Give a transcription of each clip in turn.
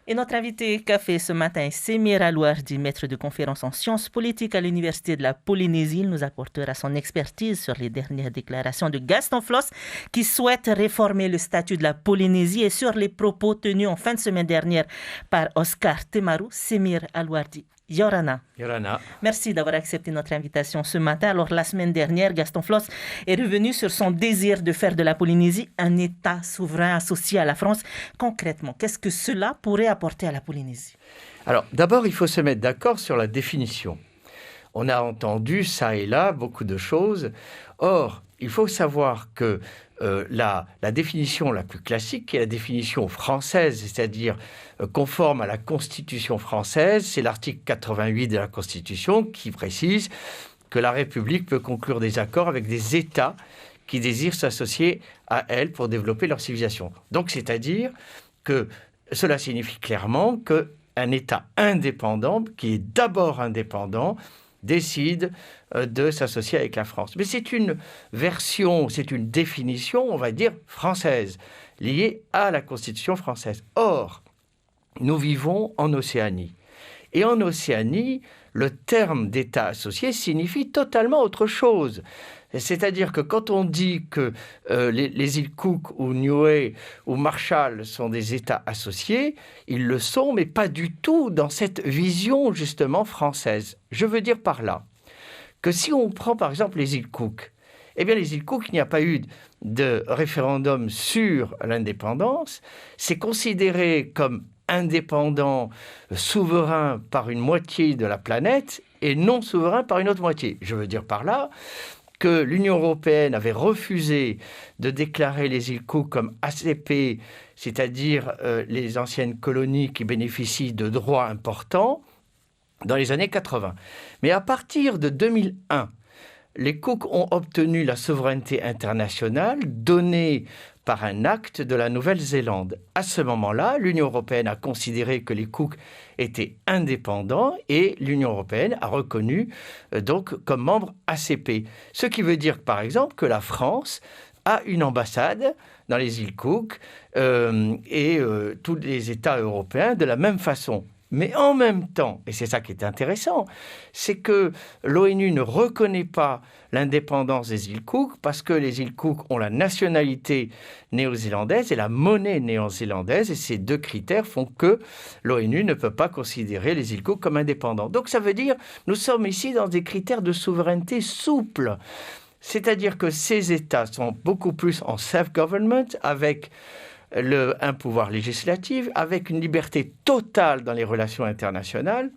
Et notre invité café ce matin est Semir Alouardi, maître de conférence en sciences politiques à l'Université de la Polynésie. Il nous apportera son expertise sur les dernières déclarations de Gaston Floss qui souhaite réformer le statut de la Polynésie et sur les propos tenus en fin de semaine dernière par Oscar Temaru. Semir Alouardi. Yorana. Yorana. Merci d'avoir accepté notre invitation ce matin. Alors, la semaine dernière, Gaston Floss est revenu sur son désir de faire de la Polynésie un État souverain associé à la France. Concrètement, qu'est-ce que cela pourrait apporter à la Polynésie? Alors, d'abord, il faut se mettre d'accord sur la définition. On a entendu ça et là beaucoup de choses. Or, il faut savoir que la définition la plus classique, qui est la définition française, c'est-à-dire conforme à la Constitution française, c'est l'article 88 de la Constitution qui précise que la République peut conclure des accords avec des États qui désirent s'associer à elle pour développer leur civilisation. Donc, c'est-à-dire que cela signifie clairement qu'un État indépendant, qui est d'abord indépendant, décide de s'associer avec la France. Mais c'est une version, c'est une définition, on va dire, française, liée à la Constitution française. Or, nous vivons en Océanie. Et en Océanie, le terme d'État associé signifie totalement autre chose. C'est-à-dire que quand on dit que les îles Cook ou Niue ou Marshall sont des États associés, ils le sont, mais pas du tout dans cette vision justement française. Je veux dire par là que si on prend par exemple les îles Cook, eh bien les îles Cook, il n'y a pas eu de référendum sur l'indépendance. C'est considéré comme indépendant, souverain par une moitié de la planète et non souverain par une autre moitié. Je veux dire par là que l'Union européenne avait refusé de déclarer les îles Cook comme ACP, c'est-à-dire les anciennes colonies qui bénéficient de droits importants, dans les années 80. Mais à partir de 2001, les Cook ont obtenu la souveraineté internationale donnée par un acte de la Nouvelle-Zélande. À ce moment-là, l'Union européenne a considéré que les Cook étaient indépendants et l'Union européenne a reconnu donc comme membre ACP. Ce qui veut dire, par exemple, que la France a une ambassade dans les îles Cook et tous les États européens de la même façon. Mais en même temps, et c'est ça qui est intéressant, c'est que l'ONU ne reconnaît pas l'indépendance des îles Cook parce que les îles Cook ont la nationalité néo-zélandaise et la monnaie néo-zélandaise. Et ces deux critères font que l'ONU ne peut pas considérer les îles Cook comme indépendants. Donc ça veut dire nous sommes ici dans des critères de souveraineté souples. C'est-à-dire que ces États sont beaucoup plus en self-government avec un pouvoir législatif, avec une liberté totale dans les relations internationales.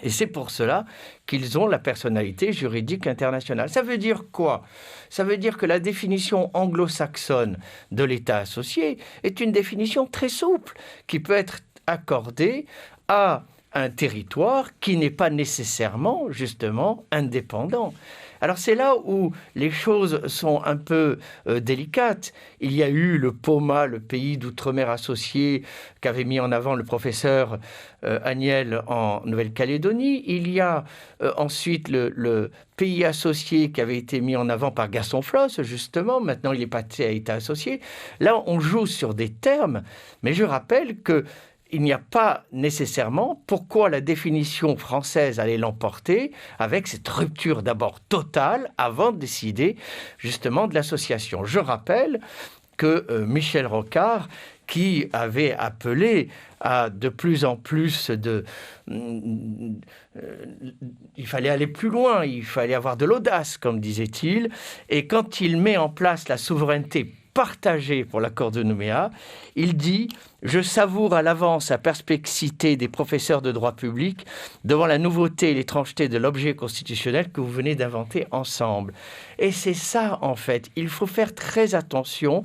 Et c'est pour cela qu'ils ont la personnalité juridique internationale. Ça veut dire quoi? Ça veut dire que la définition anglo-saxonne de l'État associé est une définition très souple, qui peut être accordée à un territoire qui n'est pas nécessairement, justement, indépendant. Alors c'est là où les choses sont un peu délicates. Il y a eu le POMA, le pays d'outre-mer associé, qu'avait mis en avant le professeur Agnel en Nouvelle-Calédonie. Il y a ensuite le pays associé qui avait été mis en avant par Gaston Floss, justement. Maintenant, il est passé à État associé. Là, on joue sur des termes, mais je rappelle que il n'y a pas nécessairement pourquoi la définition française allait l'emporter avec cette rupture d'abord totale avant de décider justement de l'association. Je rappelle que Michel Rocard, qui avait appelé à de plus en plus il fallait aller plus loin, il fallait avoir de l'audace, comme disait-il, et quand il met en place la souveraineté partagé pour l'accord de Nouméa, il dit « Je savoure à l'avance la perplexité des professeurs de droit public devant la nouveauté et l'étrangeté de l'objet constitutionnel que vous venez d'inventer ensemble. » Et c'est ça, en fait. Il faut faire très attention.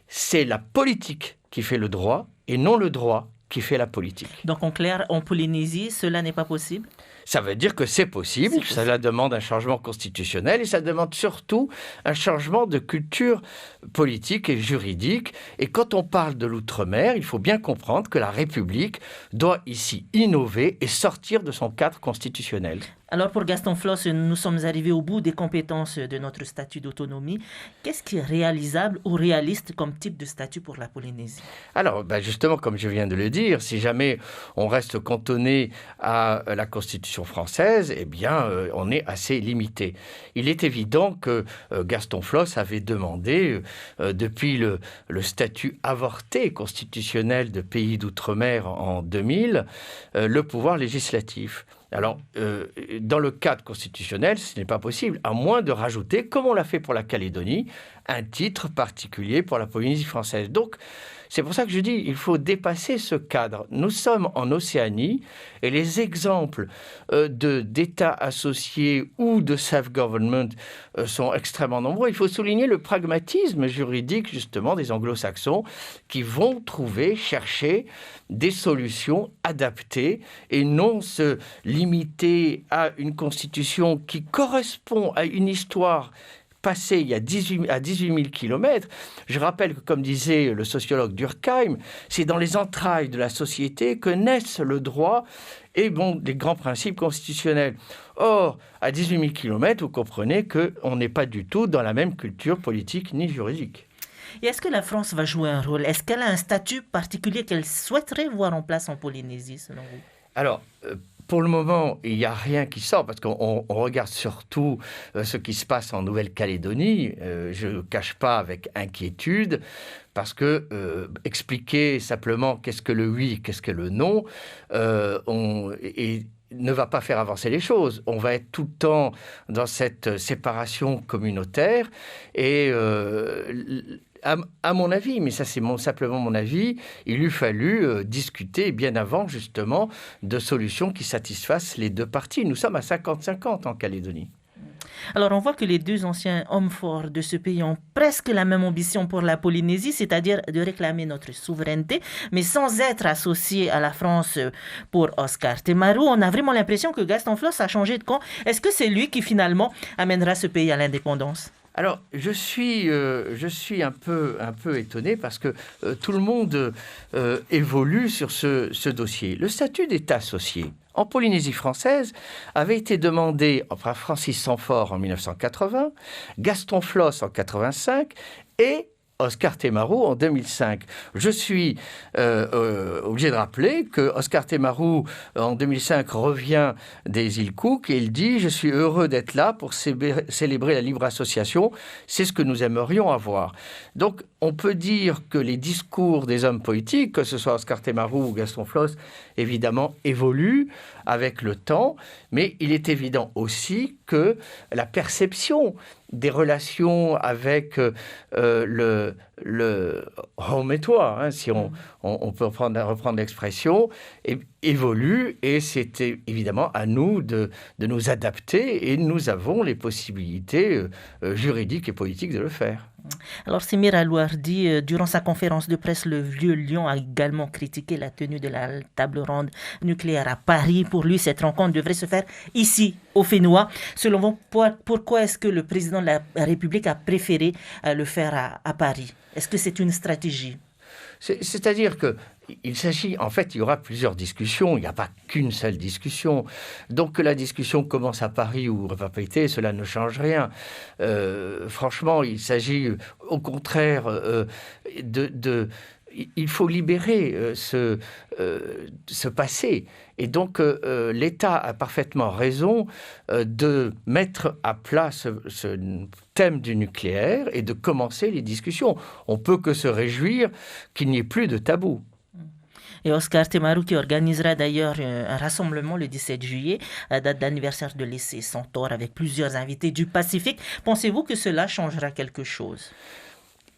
C'est la politique qui fait le droit et non le droit qui fait la politique. Donc, en clair, en Polynésie, cela n'est pas possible? Ça veut dire que c'est possible, ça demande un changement constitutionnel et ça demande surtout un changement de culture politique et juridique. Et quand on parle de l'outre-mer, il faut bien comprendre que la République doit ici innover et sortir de son cadre constitutionnel. Alors pour Gaston Floss, nous sommes arrivés au bout des compétences de notre statut d'autonomie. Qu'est-ce qui est réalisable ou réaliste comme type de statut pour la Polynésie? Alors, justement, comme je viens de le dire, si jamais on reste cantonné à la Constitution française, eh bien, on est assez limité. Il est évident que Gaston Floss avait demandé, depuis le statut avorté constitutionnel de pays d'outre-mer en 2000, le pouvoir législatif. Alors, dans le cadre constitutionnel, ce n'est pas possible, à moins de rajouter, comme on l'a fait pour la Calédonie, un titre particulier pour la Polynésie française. Donc, c'est pour ça que je dis, il faut dépasser ce cadre. Nous sommes en Océanie et les exemples d'États associés ou de self-government sont extrêmement nombreux. Il faut souligner le pragmatisme juridique, justement, des anglo-saxons qui vont chercher des solutions adaptées et non se limiter à une constitution qui correspond à une histoire passé il y a 18 000 kilomètres. Je rappelle que, comme disait le sociologue Durkheim, c'est dans les entrailles de la société que naissent le droit et les grands principes constitutionnels. Or, à 18 000 kilomètres, vous comprenez qu'on n'est pas du tout dans la même culture politique ni juridique. Et est-ce que la France va jouer un rôle? Est-ce qu'elle a un statut particulier qu'elle souhaiterait voir en place en Polynésie, selon vous? Alors, pour le moment, il n'y a rien qui sort, parce qu'on regarde surtout ce qui se passe en Nouvelle-Calédonie. Je ne cache pas avec inquiétude, parce que expliquer simplement qu'est-ce que le oui, qu'est-ce que le non, ne va pas faire avancer les choses. On va être tout le temps dans cette séparation communautaire et à mon avis, mais ça c'est simplement mon avis, il eût fallu discuter bien avant justement de solutions qui satisfassent les deux parties. Nous sommes à 50-50 en Calédonie. Alors, on voit que les deux anciens hommes forts de ce pays ont presque la même ambition pour la Polynésie, c'est-à-dire de réclamer notre souveraineté, mais sans être associés à la France. Pour Oscar Temaru, on a vraiment l'impression que Gaston Floss a changé de camp. Est-ce que c'est lui qui finalement amènera ce pays à l'indépendance? Alors, je suis un peu étonné parce que tout le monde évolue sur ce dossier. Le statut d'État associé en Polynésie française avait été demandé par Francis Sanfort en 1980, Gaston Floss en 1985 et Oscar Temaru en 2005. Je suis obligé de rappeler que Oscar Temaru, en 2005, revient des îles Cook et il dit « Je suis heureux d'être là pour célébrer la libre association. C'est ce que nous aimerions avoir. » Donc, on peut dire que les discours des hommes politiques, que ce soit Oscar Temaru ou Gaston Floss, évidemment, évoluent avec le temps, mais il est évident aussi que la perception des relations avec le home et toi, hein, si on peut reprendre l'expression, évolue et c'est évidemment à nous de nous adapter et nous avons les possibilités juridiques et politiques de le faire. Alors, Semir Alouardi, durant sa conférence de presse, le Vieux Lion a également critiqué la tenue de la table ronde nucléaire à Paris. Pour lui, cette rencontre devrait se faire ici, au Fénois. Selon vous, pourquoi est-ce que le président de la République a préféré le faire à Paris? Est-ce que c'est une stratégie? C'est-à-dire qu'il s'agit, en fait, il y aura plusieurs discussions, il n'y a pas qu'une seule discussion. Donc que la discussion commence à Paris ou à Papeete, cela ne change rien. Franchement, il s'agit au contraire il faut libérer ce passé. Et donc, l'État a parfaitement raison de mettre à plat ce thème du nucléaire et de commencer les discussions. On ne peut que se réjouir qu'il n'y ait plus de tabou. Et Oscar Temaru qui organisera d'ailleurs un rassemblement le 17 juillet, date d'anniversaire de l'essai Centaure avec plusieurs invités du Pacifique. Pensez-vous que cela changera quelque chose?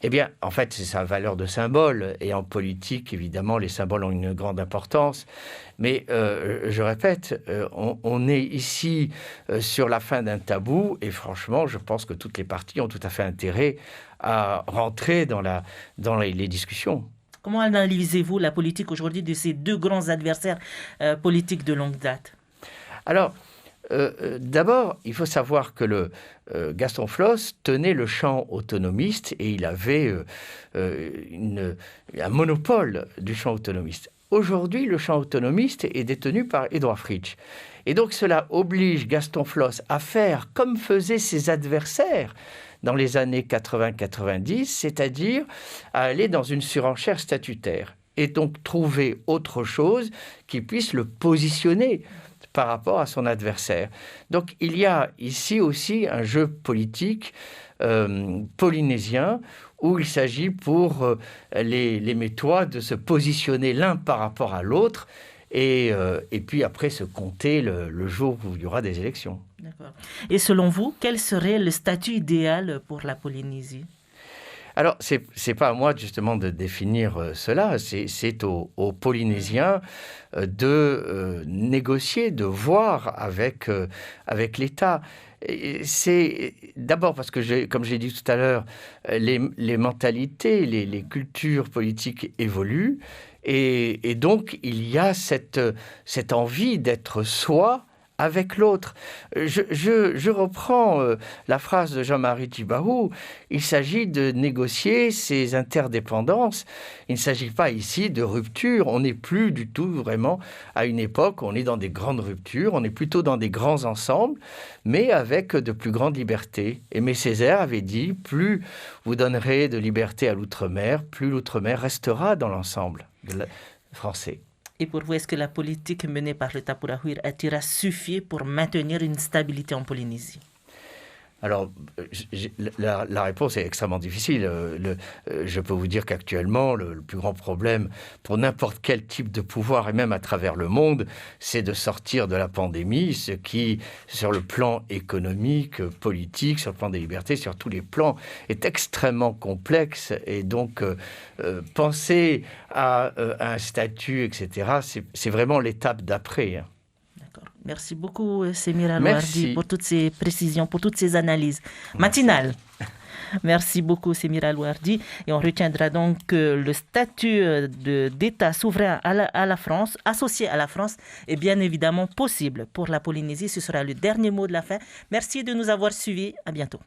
Eh bien, en fait, c'est sa valeur de symbole. Et en politique, évidemment, les symboles ont une grande importance. Mais je répète, on est ici sur la fin d'un tabou. Et franchement, je pense que toutes les parties ont tout à fait intérêt à rentrer dans les discussions. Comment analysez-vous la politique aujourd'hui de ces deux grands adversaires politiques de longue date? Alors, D'abord, il faut savoir que Gaston Floss tenait le champ autonomiste et il avait un monopole du champ autonomiste. Aujourd'hui, le champ autonomiste est détenu par Édouard Fritsch. Et donc, cela oblige Gaston Floss à faire comme faisaient ses adversaires dans les années 80-90, c'est-à-dire à aller dans une surenchère statutaire et donc trouver autre chose qui puisse le positionner par rapport à son adversaire. Donc, il y a ici aussi un jeu politique polynésien où il s'agit pour les Métois de se positionner l'un par rapport à l'autre et puis après se compter le jour où il y aura des élections. D'accord. Et selon vous, quel serait le statut idéal pour la Polynésie ? Alors, c'est pas à moi justement de définir cela, c'est aux Polynésiens de négocier, de voir avec l'État. C'est d'abord parce que, comme j'ai dit tout à l'heure, les mentalités, les cultures politiques évoluent et donc il y a cette envie d'être soi avec l'autre. Je reprends la phrase de Jean-Marie Tjibaou, il s'agit de négocier ces interdépendances. Il ne s'agit pas ici de rupture, on n'est plus du tout vraiment à une époque où on est dans des grandes ruptures, on est plutôt dans des grands ensembles, mais avec de plus grandes libertés. Aimé Césaire avait dit, plus vous donnerez de liberté à l'outre-mer, plus l'outre-mer restera dans l'ensemble français. Et pour vous, est-ce que la politique menée par le Tapurahuir a-t-il suffi pour maintenir une stabilité en Polynésie ? Alors, la réponse est extrêmement difficile. Je peux vous dire qu'actuellement, le plus grand problème pour n'importe quel type de pouvoir, et même à travers le monde, c'est de sortir de la pandémie, ce qui, sur le plan économique, politique, sur le plan des libertés, sur tous les plans, est extrêmement complexe. Et donc, penser à un statut, etc., c'est vraiment l'étape d'après. Merci beaucoup, Semira Louardi, pour toutes ces précisions, pour toutes ces analyses matinales. Merci beaucoup, Semira Louardi. Et on retiendra donc que le statut d'État souverain à la France, associé à la France, est bien évidemment possible pour la Polynésie. Ce sera le dernier mot de la fin. Merci de nous avoir suivis. À bientôt.